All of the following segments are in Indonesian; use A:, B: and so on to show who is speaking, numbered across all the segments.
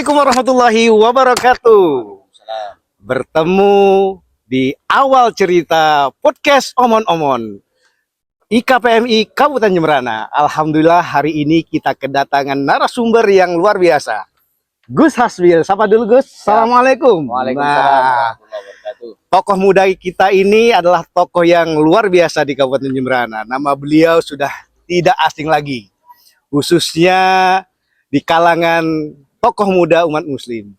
A: Assalamualaikum warahmatullahi wabarakatuh. Bertemu di awal cerita podcast Omon-Omon IKPMI Kabupaten Jemberana. Alhamdulillah hari ini kita kedatangan narasumber yang luar biasa. Gus Hasbil, sapa dulu Gus. Assalamualaikum.
B: Waalaikumsalam.
A: Tokoh muda kita ini adalah tokoh yang luar biasa di Kabupaten Jemberana. Nama beliau sudah tidak asing lagi, khususnya di kalangan tokoh muda umat muslim.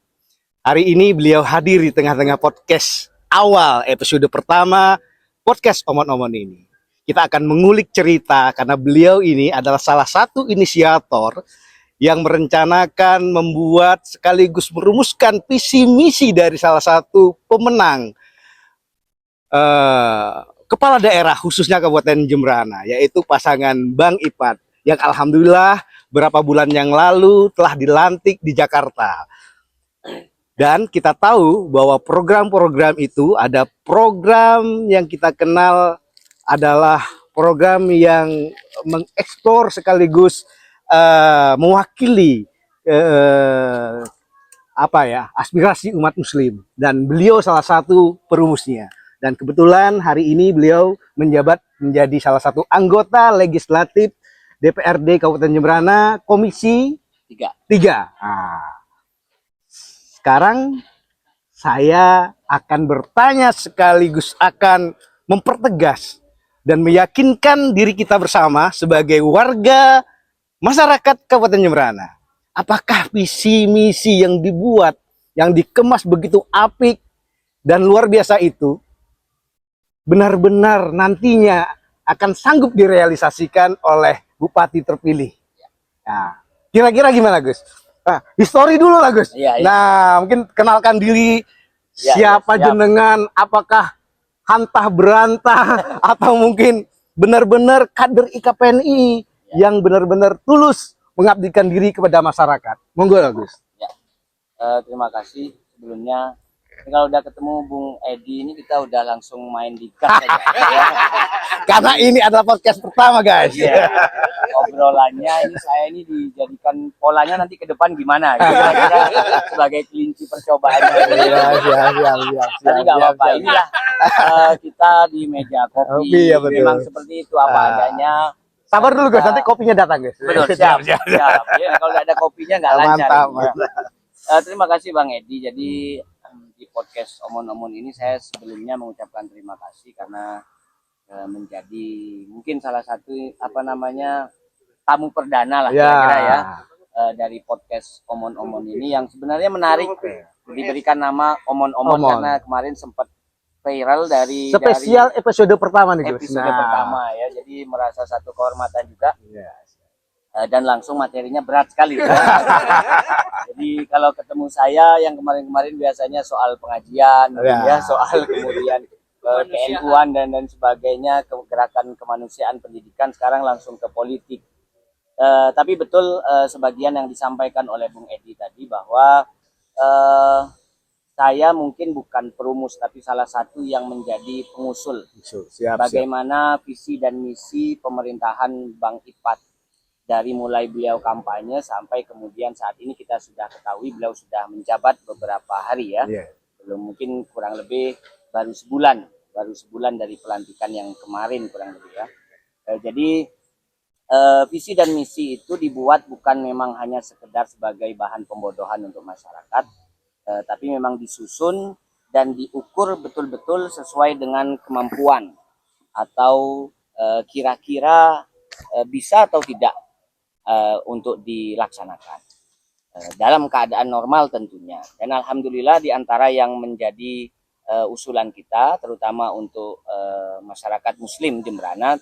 A: Hari ini beliau hadir di tengah-tengah podcast awal episode pertama podcast Omon-Omon ini. Kita akan mengulik cerita karena beliau ini adalah salah satu inisiator yang merencanakan, membuat sekaligus merumuskan visi misi dari salah satu pemenang kepala daerah khususnya Kabupaten Jemberana, yaitu pasangan Bang Ipat yang alhamdulillah beberapa bulan yang lalu telah dilantik di Jakarta. Dan kita tahu bahwa program-program itu ada program yang kita kenal adalah program yang mengeksplor sekaligus mewakili aspirasi umat muslim, dan beliau salah satu perumusnya. Dan kebetulan hari ini beliau menjabat menjadi salah satu anggota legislatif DPRD Kabupaten Jemberana Komisi 3. Nah, sekarang saya akan bertanya sekaligus akan mempertegas dan meyakinkan diri kita bersama sebagai warga masyarakat Kabupaten Jemberana. Apakah visi misi yang dibuat, yang dikemas begitu apik dan luar biasa itu benar-benar nantinya akan sanggup direalisasikan oleh Bupati terpilih? Nah, kira-kira gimana Gus? Nah, histori dulu lah Gus.
B: Iya.
A: Nah, mungkin kenalkan diri, siapa jenengan, apakah hantah berantah atau mungkin benar-benar kader IKPNI yang benar-benar tulus mengabdikan diri kepada masyarakat. Monggo lah Gus.
B: Terima kasih sebelumnya. Ini kalau udah ketemu Bung Edi ini kita udah langsung main di gas aja.
A: Karena ini adalah podcast pertama guys.
B: Obrolannya ini saya ini dijadikan polanya nanti ke depan gimana gitu. Sebagai kelinci percobaan. Tapi nggak apa-apa, inilah kita di meja kopi. Memang seperti itu apa adanya.
A: Sabar dulu guys, nanti kopinya datang guys.
B: Betul, siap. Ya, kalau nggak ada kopinya nggak lancar. Terima kasih Bang Edi. Jadi di podcast Omon-Omon ini saya sebelumnya mengucapkan terima kasih karena menjadi mungkin salah satu tamu perdana lah kira-kira ya dari podcast Omon-Omon ini yang sebenarnya menarik. Diberikan nama Omon-Omon karena kemarin sempat viral dari
A: episode pertama nih Gus.
B: Episode pertama ya, jadi merasa satu kehormatan juga. Dan langsung materinya berat sekali. Jadi kalau ketemu saya yang kemarin-kemarin biasanya soal pengajian, ya soal kemudian ke-NU-an dan sebagainya, gerakan kemanusiaan, pendidikan, sekarang langsung ke politik. Tapi betul sebagian yang disampaikan oleh Bung Edi tadi bahwa saya mungkin bukan perumus tapi salah satu yang menjadi pengusul. Bagaimana visi dan misi pemerintahan Bang Ipat dari mulai beliau kampanye sampai kemudian saat ini kita sudah ketahui beliau sudah menjabat beberapa hari ya. Belum, mungkin kurang lebih baru sebulan dari pelantikan yang kemarin kurang lebih ya. Jadi visi dan misi itu dibuat bukan memang hanya sekedar sebagai bahan pembodohan untuk masyarakat, tapi memang disusun dan diukur betul-betul sesuai dengan kemampuan atau kira-kira bisa atau tidak untuk dilaksanakan dalam keadaan normal tentunya. Dan alhamdulillah di antara yang menjadi usulan kita terutama untuk masyarakat muslim Jemberana,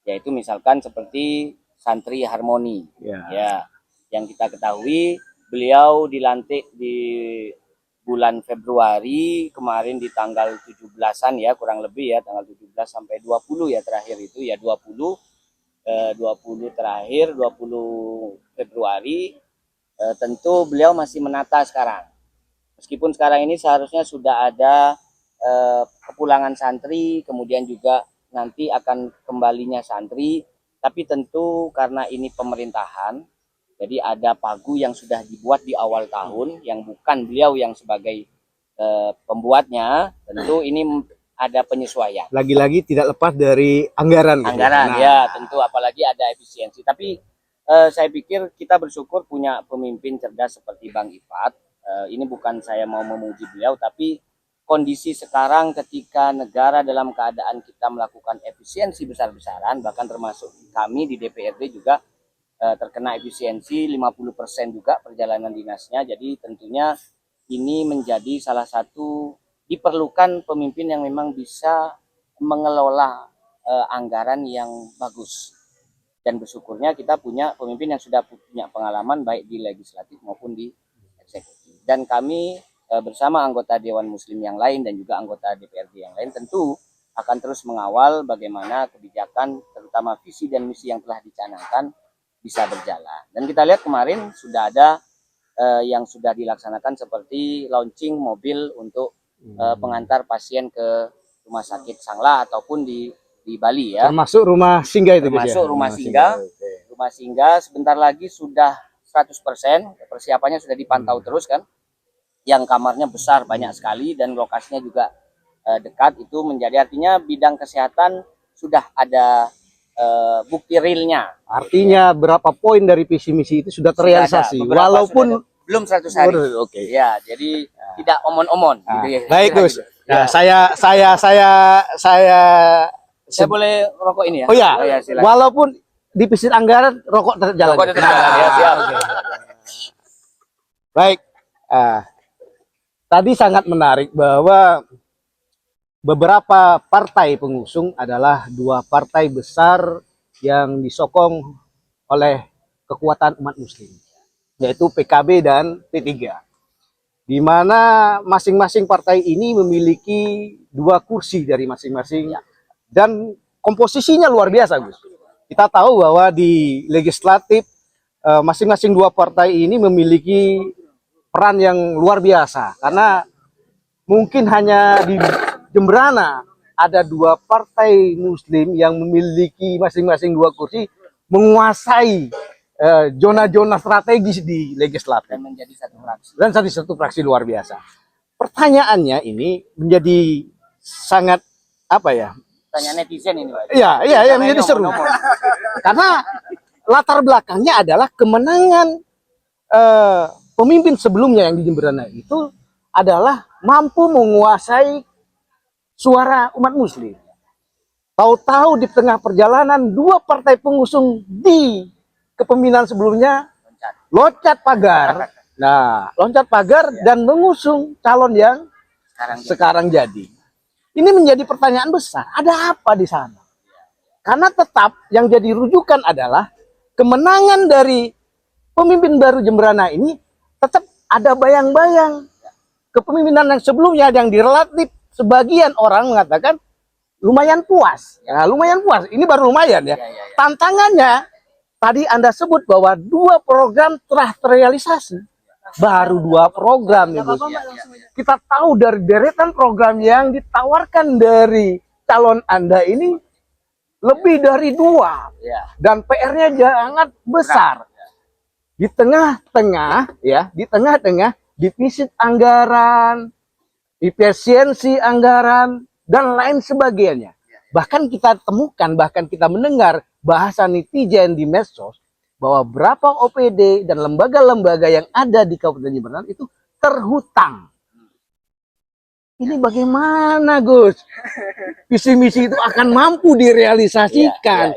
B: yaitu misalkan seperti santri harmoni ya, yang kita ketahui beliau dilantik di bulan Februari kemarin di tanggal 17-an ya kurang lebih ya, tanggal 17 sampai 20 ya terakhir itu ya 20 terakhir 20 Februari. Tentu beliau masih menata sekarang, meskipun sekarang ini seharusnya sudah ada kepulangan santri, kemudian juga nanti akan kembalinya santri, tapi tentu karena ini pemerintahan Jadi ada pagu yang sudah dibuat di awal tahun yang bukan beliau yang sebagai pembuatnya. Tentu ini ada penyesuaian.
A: Lagi-lagi tidak lepas dari anggaran.
B: Anggaran ya tentu, apalagi ada efisiensi. Tapi saya pikir kita bersyukur punya pemimpin cerdas seperti Bang Ipat. Ini bukan saya mau memuji beliau, tapi kondisi sekarang ketika negara dalam keadaan kita melakukan efisiensi besar-besaran, bahkan termasuk kami di DPRD juga terkena efisiensi 50% juga perjalanan dinasnya. Jadi tentunya ini menjadi salah satu diperlukan pemimpin yang memang bisa mengelola anggaran yang bagus. Dan bersyukurnya kita punya pemimpin yang sudah punya pengalaman baik di legislatif maupun di eksekutif. Dan kami bersama anggota Dewan Muslim yang lain dan juga anggota DPRD yang lain tentu akan terus mengawal bagaimana kebijakan terutama visi dan misi yang telah dicanangkan bisa berjalan. Dan kita lihat kemarin sudah ada yang sudah dilaksanakan seperti launching mobil untuk pengantar pasien ke rumah sakit Sangla ataupun di Bali ya.
A: Termasuk rumah singgah itu.
B: Termasuk rumah singgah. Rumah singgah sebentar lagi sudah 100%, persiapannya sudah dipantau terus kan. Yang kamarnya besar banyak sekali dan lokasinya juga dekat, itu menjadi artinya bidang kesehatan sudah ada bukti realnya.
A: Artinya berapa poin dari visi misi itu sudah terrealisasi, walaupun
B: belum 100 hari.
A: Oke.
B: Ya, jadi tidak omon-omon.
A: Nah,
B: gitu ya.
A: baik Gus. Ya, saya
B: boleh rokok ini ya?
A: Oh ya,
B: silakan.
A: walaupun defisit anggaran rokok tetap jalan.
B: Rokok tetap jalan ya, siap.
A: Baik. Tadi sangat menarik bahwa beberapa partai pengusung adalah dua partai besar yang disokong oleh kekuatan umat muslim, yaitu PKB dan P3. Di mana masing-masing partai ini memiliki 2 kursi dari masing-masing dan komposisinya luar biasa, Gus. Kita tahu bahwa di legislatif masing-masing 2 partai ini memiliki peran yang luar biasa, karena mungkin hanya di Jemberana ada 2 partai muslim yang memiliki masing-masing 2 kursi, menguasai zona-zona strategis di legislatif
B: Dan menjadi satu fraksi.
A: Dan satu fraksi luar biasa. Pertanyaannya ini menjadi sangat apa ya?
B: Pertanyaan netizen ini, Pak.
A: Iya, menjadi seru. Karena latar belakangnya adalah kemenangan pemimpin sebelumnya yang di Jemberana itu adalah mampu menguasai suara umat muslim. Tahu-tahu di tengah perjalanan 2 partai pengusung di kepemimpinan sebelumnya loncat pagar. Nah, loncat pagar dan mengusung calon yang sekarang jadi. Ini menjadi pertanyaan besar. Ada apa di sana? Karena tetap yang jadi rujukan adalah kemenangan dari pemimpin baru Jemberana ini tetap ada bayang-bayang kepemimpinan yang sebelumnya yang direlatif sebagian orang mengatakan lumayan puas. Ya, lumayan puas. Ini baru lumayan ya. Tantangannya tadi Anda sebut bahwa 2 program telah terrealisasi. Baru 2 program ya, Gus. Kita tahu dari deretan program yang ditawarkan dari calon Anda ini lebih dari 2. Dan PR-nya sangat besar. Di tengah-tengah ya, di tengah-tengah defisit anggaran, efisiensi anggaran dan lain sebagainya. Bahkan kita temukan, bahkan kita mendengar bahasa netizen di medsos bahwa berapa OPD dan lembaga-lembaga yang ada di Kabupaten Jemberana itu terhutang. Ini bagaimana, Gus? Visi misi itu akan mampu direalisasikan.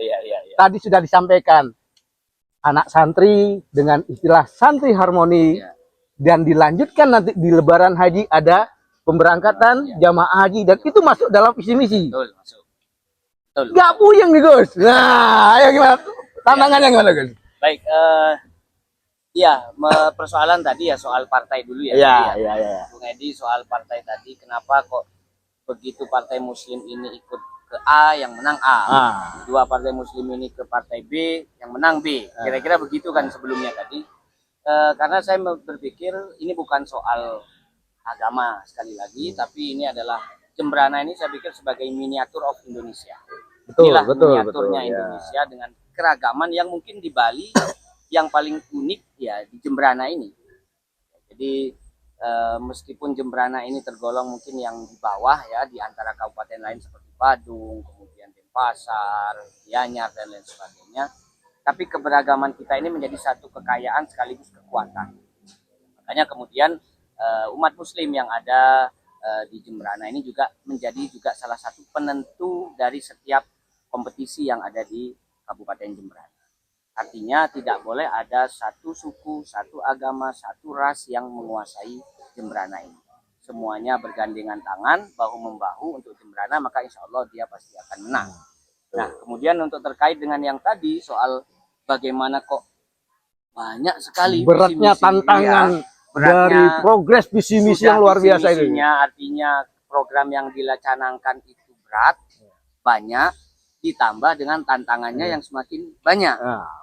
A: Tadi sudah disampaikan, anak santri dengan istilah santri harmoni, dan dilanjutkan nanti di Lebaran Haji ada pemberangkatan jamaah haji, dan itu masuk dalam visi misi. Gak puyeng nih, Gus. Nah, ya gimana? Tantangannya gimana, Gus?
B: Baik, persoalan tadi ya soal partai dulu ya.
A: Iya.
B: Bung Edi, soal partai tadi, kenapa kok begitu partai Muslim ini ikut ke A yang menang A, 2 partai Muslim ini ke partai B yang menang B, kira-kira begitu kan sebelumnya tadi. Karena saya berpikir ini bukan soal agama sekali lagi, tapi ini adalah Jemberana ini saya pikir sebagai miniatur of Indonesia. Inilah miniaturnya Indonesia dengan keragaman yang mungkin di Bali yang paling unik ya di Jembrana ini. Jadi meskipun Jembrana ini tergolong mungkin yang di bawah ya di antara kabupaten lain seperti Badung, kemudian Denpasar, Gianyar dan lain sebagainya, tapi keberagaman kita ini menjadi satu kekayaan sekaligus kekuatan. Makanya kemudian umat Muslim yang ada di Jembrana ini juga menjadi juga salah satu penentu dari setiap kompetisi yang ada di Kabupaten Jembrana. Artinya tidak boleh ada satu suku, satu agama, satu ras yang menguasai Jembrana ini. Semuanya bergandengan tangan, bahu-membahu untuk Jembrana, maka insya Allah dia pasti akan menang. Nah, kemudian untuk terkait dengan yang tadi soal bagaimana kok banyak sekali
A: beratnya tantangan dari progres visi misi yang luar biasa ini.
B: Artinya program yang dilaksanakan itu berat, banyak, ditambah dengan tantangannya yang semakin banyak.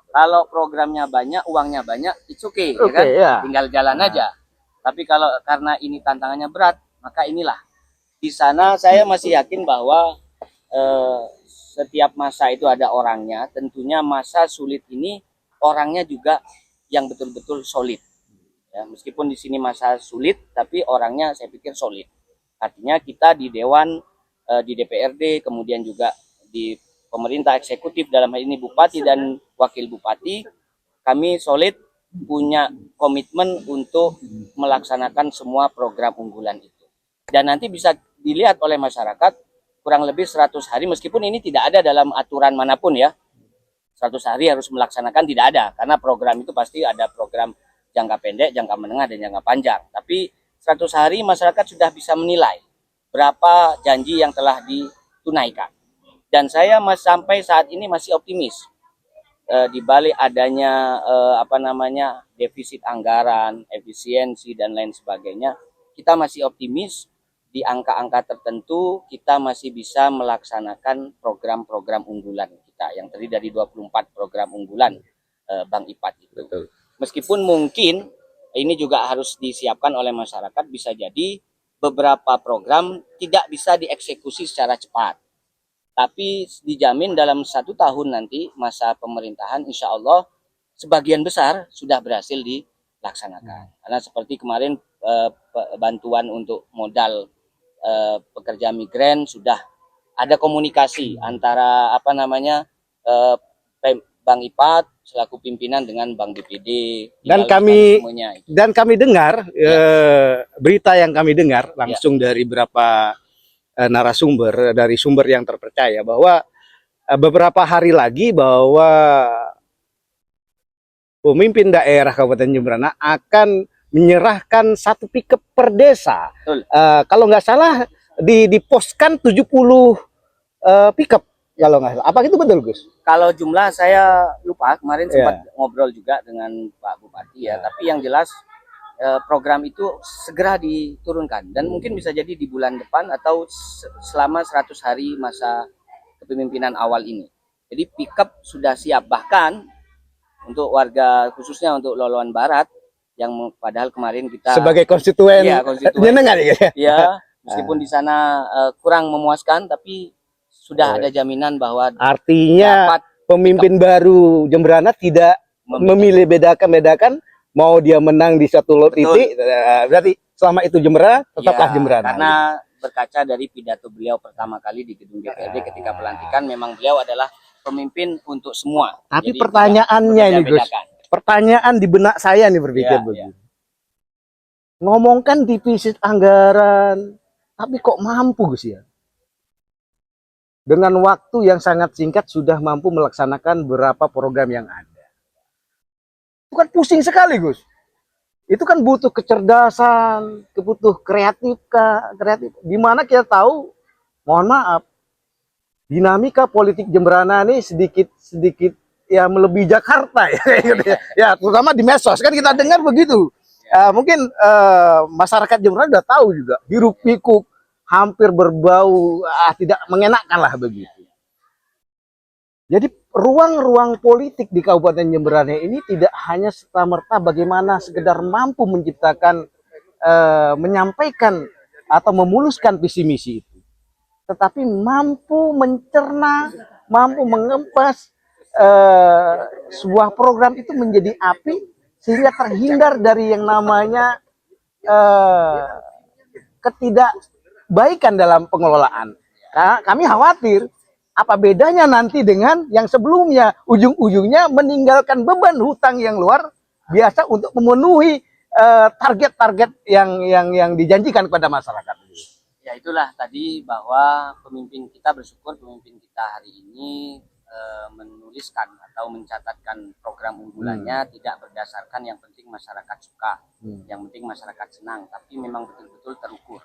B: Kalau programnya banyak, uangnya banyak, it's okay, ya kan? Tinggal jalan aja. Tapi kalau karena ini tantangannya berat, maka inilah. Di sana saya masih yakin bahwa setiap masa itu ada orangnya. Tentunya masa sulit ini orangnya juga yang betul-betul solid. Ya, meskipun di sini masa sulit, tapi orangnya saya pikir solid. Artinya kita di Dewan, di DPRD, kemudian juga di pemerintah eksekutif dalam hal ini Bupati dan Wakil Bupati, kami solid punya komitmen untuk melaksanakan semua program unggulan itu. Dan nanti bisa dilihat oleh masyarakat kurang lebih 100 hari, meskipun ini tidak ada dalam aturan manapun ya. 100 hari harus melaksanakan tidak ada, karena program itu pasti ada program jangka pendek, jangka menengah, dan jangka panjang. Tapi 100 hari masyarakat sudah bisa menilai berapa janji yang telah ditunaikan. Dan saya sampai saat ini masih optimis di balik adanya defisit anggaran, efisiensi dan lain sebagainya, kita masih optimis di angka-angka tertentu kita masih bisa melaksanakan program-program unggulan kita yang terdiri dari 24 program unggulan Bank IPAT itu. Betul. Meskipun mungkin ini juga harus disiapkan oleh masyarakat, bisa jadi beberapa program tidak bisa dieksekusi secara cepat. Tapi dijamin dalam 1 tahun nanti masa pemerintahan insya Allah sebagian besar sudah berhasil dilaksanakan. Karena seperti kemarin bantuan untuk modal pekerja migran sudah ada komunikasi antara Bank IPAT selaku pimpinan dengan Bank BPD. Dan
A: kami dengar berita yang kami dengar langsung dari beberapa narasumber dari sumber yang terpercaya bahwa beberapa hari lagi bahwa pemimpin daerah Kabupaten Jembrana akan menyerahkan 1 pickup per desa. Kalau nggak salah diposkan 70 pickup kalau nggak salah. Apa itu betul, Gus?
B: Kalau jumlah saya lupa, kemarin sempat ngobrol juga dengan Pak Bupati ya. Tapi yang jelas program itu segera diturunkan dan mungkin bisa jadi di bulan depan atau selama 100 hari masa kepemimpinan awal ini. Jadi pickup sudah siap, bahkan untuk warga khususnya untuk Loloan Barat yang padahal kemarin kita
A: sebagai konstituen
B: meskipun di sana kurang memuaskan, tapi sudah ada jaminan bahwa
A: artinya pemimpin baru Jembrana tidak memilih bedakan mau dia menang di satu titik, berarti selama itu Jembrana tetaplah Jembrana.
B: Karena berkaca dari pidato beliau pertama kali di gedung DPRD ketika pelantikan, memang beliau adalah pemimpin untuk semua.
A: Tapi jadi pertanyaannya ini Gus, pertanyaan di benak saya nih berpikir begini. Ngomongkan defisit anggaran, tapi kok mampu Gus ya? Dengan waktu yang sangat singkat sudah mampu melaksanakan beberapa program yang ada. Itu kan pusing sekali, Gus. Itu kan butuh kecerdasan, butuh kreatif. Dimana kita tahu, mohon maaf, dinamika politik Jembrana ini sedikit ya melebihi Jakarta ya. Ya, terutama di medsos kan kita dengar begitu. Mungkin masyarakat Jembrana sudah tahu juga, hiruk pikuk hampir berbau tidak mengenakan lah begitu. Jadi ruang-ruang politik di Kabupaten Jembrana ini tidak hanya serta-merta bagaimana sekedar mampu menciptakan, menyampaikan atau memuluskan visi misi itu, tetapi mampu mencerna, mampu mengempas sebuah program itu menjadi api sehingga terhindar dari yang namanya ketidakbaikan dalam pengelolaan. Nah, kami khawatir apa bedanya nanti dengan yang sebelumnya, ujung-ujungnya meninggalkan beban hutang yang luar biasa untuk memenuhi target-target yang dijanjikan kepada masyarakat.
B: Ya itulah tadi bahwa pemimpin kita bersyukur pemimpin kita hari ini menuliskan atau mencatatkan program unggulannya tidak berdasarkan yang penting masyarakat suka, yang penting masyarakat senang, tapi memang betul-betul terukur.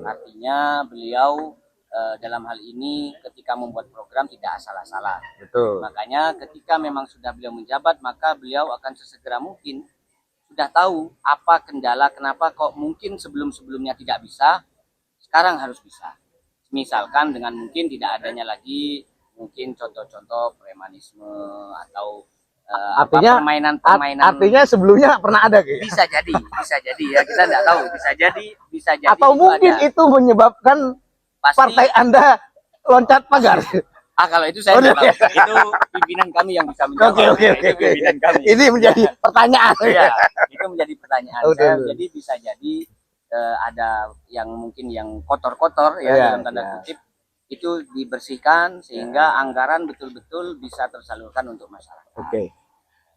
B: Artinya beliau dalam hal ini ketika membuat program tidak asal-asalan.
A: Betul.
B: Makanya ketika memang sudah beliau menjabat, maka beliau akan sesegera mungkin sudah tahu apa kendala, kenapa kok mungkin sebelum-sebelumnya tidak bisa, sekarang harus bisa. Misalkan dengan mungkin tidak adanya lagi mungkin contoh-contoh premanisme atau
A: artinya
B: permainan-permainan.
A: Artinya sebelumnya pernah ada gitu.
B: Bisa jadi ya, kita tidak tahu, bisa jadi
A: atau
B: itu
A: mungkin
B: ada.
A: itu menyebabkan
B: Pasti,
A: partai Anda loncat pagar.
B: Kalau itu saya tidak tahu. Itu pimpinan kami yang bisa menjawab.
A: Oke.
B: Pimpinan kami.
A: Ini menjadi pertanyaan.
B: Ya, itu menjadi pertanyaan
A: saya.
B: Jadi bisa jadi ada yang mungkin yang kotor-kotor ya, dalam tanda kutip, itu dibersihkan sehingga anggaran betul-betul bisa tersalurkan untuk masyarakat.
A: Oke.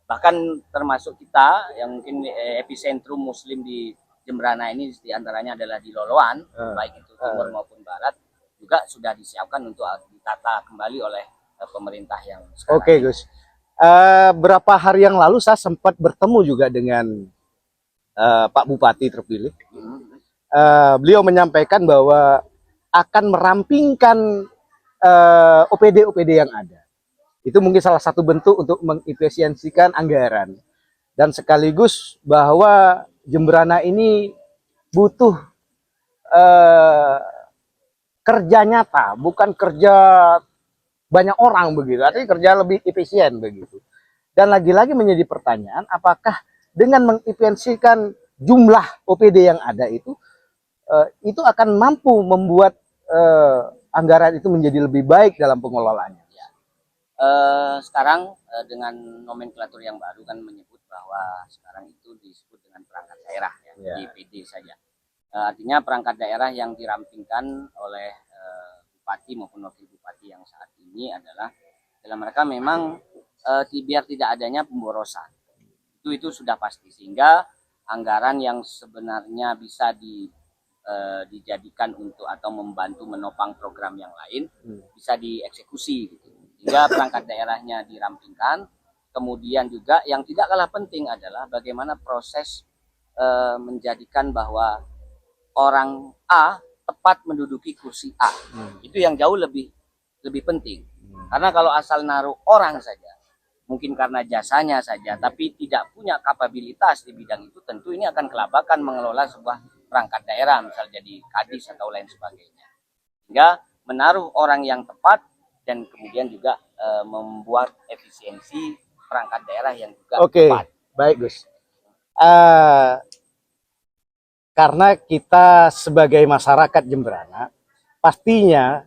B: Bahkan termasuk kita yang mungkin epicentrum Muslim di Jemberana ini diantaranya adalah di Loloan, baik itu timur maupun barat, juga sudah disiapkan untuk ditata kembali oleh pemerintah yang sekarang.
A: Oke, Gus. Berapa hari yang lalu saya sempat bertemu juga dengan Pak Bupati terpilih. Beliau menyampaikan bahwa akan merampingkan OPD-OPD yang ada. Itu mungkin salah satu bentuk untuk mengefisiensikan anggaran. Dan sekaligus bahwa Jemberana ini butuh kerja nyata, bukan kerja banyak orang begitu. Artinya kerja lebih efisien begitu. Dan lagi-lagi menjadi pertanyaan, apakah dengan mengefisiensikan jumlah OPD yang ada itu akan mampu membuat anggaran itu menjadi lebih baik dalam pengelolaannya.
B: Sekarang dengan nomenklatur yang baru kan menyebut bahwa sekarang itu disebut dengan perangkat daerah ya, DPD saja. Artinya perangkat daerah yang dirampingkan oleh bupati maupun wakil bupati yang saat ini adalah dalam mereka memang biar tidak adanya pemborosan. Itu sudah pasti, sehingga anggaran yang sebenarnya bisa dijadikan untuk atau membantu menopang program yang lain bisa dieksekusi gitu. Sehingga perangkat daerahnya dirampingkan. Kemudian juga yang tidak kalah penting adalah bagaimana proses menjadikan bahwa orang A tepat menduduki kursi A. Itu yang jauh lebih penting. Karena kalau asal naruh orang saja, mungkin karena jasanya saja, tapi tidak punya kapabilitas di bidang itu, tentu ini akan kelabakan mengelola sebuah perangkat daerah, misal jadi kadis atau lain sebagainya. Sehingga menaruh orang yang tepat dan kemudian juga membuat efisiensi perangkat daerah yang juga tepat.
A: Baik Gus. Karena kita sebagai masyarakat Jemberana, pastinya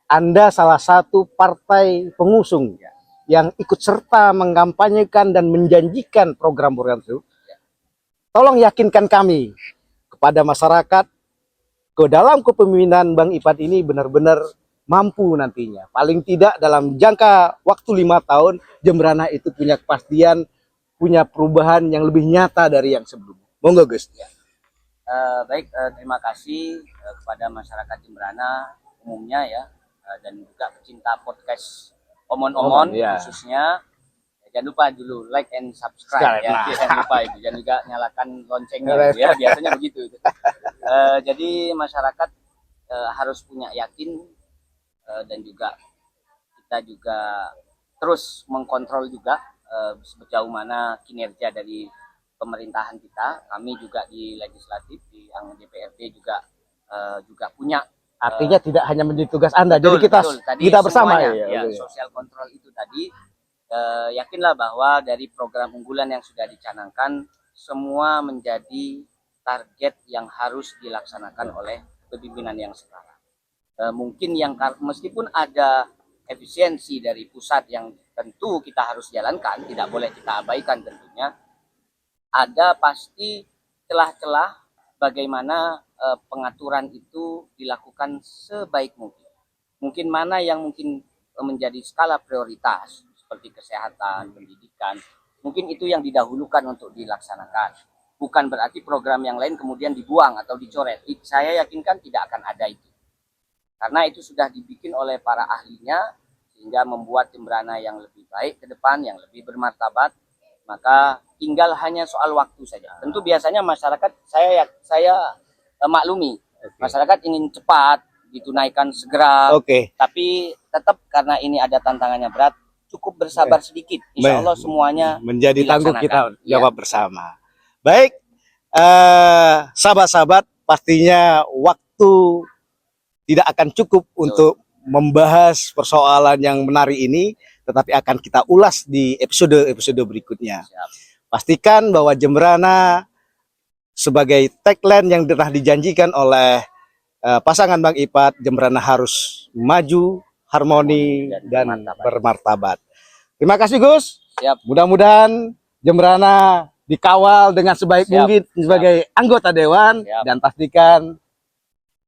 A: Anda salah satu partai pengusung yang ikut serta mengkampanyekan dan menjanjikan program-program itu. Tolong yakinkan kami kepada masyarakat ke dalam kepemimpinan Bang Ipat ini benar-benar mampu nantinya. Paling tidak dalam jangka waktu 5 tahun, Jemberana itu punya kepastian, punya perubahan yang lebih nyata dari yang sebelumnya. Monggo Gus.
B: Baik, terima kasih kepada masyarakat Jemberana umumnya ya, dan juga pecinta podcast Omon-Omon khususnya. Jangan lupa dulu like and subscribe ya. Jangan lupa itu, jangan juga nyalakan loncengnya gitu ya, biasanya begitu. Jadi masyarakat harus punya yakin dan juga kita juga terus mengkontrol juga sejauh mana kinerja dari pemerintahan kita. Kami juga di legislatif, di DPRD juga punya.
A: Artinya tidak hanya menjadi tugas Anda, jadi kita bersama
B: ya. Sosial kontrol itu tadi, yakinlah bahwa dari program unggulan yang sudah dicanangkan semua menjadi target yang harus dilaksanakan oleh kepemimpinan yang sekarang. Mungkin yang meskipun ada efisiensi dari pusat yang tentu kita harus jalankan, tidak boleh kita abaikan tentunya. Ada pasti celah-celah bagaimana pengaturan itu dilakukan sebaik mungkin. Mungkin mana yang mungkin menjadi skala prioritas seperti kesehatan, pendidikan, mungkin itu yang didahulukan untuk dilaksanakan. Bukan berarti program yang lain kemudian dibuang atau dicoret. Saya yakinkan tidak akan ada itu. Karena itu sudah dibikin oleh para ahlinya sehingga membuat Jemberana yang lebih baik ke depan, yang lebih bermartabat. Maka tinggal hanya soal waktu saja. Tentu biasanya masyarakat saya maklumi. Masyarakat ingin cepat ditunaikan segera. Tapi tetap karena ini ada tantangannya berat, cukup bersabar sedikit. Insya Allah semuanya
A: menjadi tanggung kita jawab
B: ya.
A: Bersama. Baik, sahabat-sahabat, pastinya waktu tidak akan cukup untuk membahas persoalan yang menarik ini, tetapi akan kita ulas di episode berikutnya.
B: Siap.
A: Pastikan bahwa Jemberana sebagai tagline yang telah dijanjikan oleh pasangan Bang Ipat, Jemberana harus maju, harmoni, dan bermartabat. Terima kasih Gus.
B: Siap.
A: Mudah-mudahan Jemberana dikawal dengan sebaik mungkin sebagai anggota dewan. Dan pastikan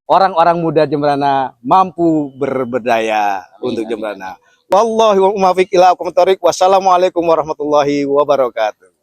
A: orang-orang muda Jemberana mampu berberdaya untuk Jemberana. Wallahi wa muwaffiq ila aqwamit thoriq. Wassalamualaikum warahmatullahi wabarakatuh.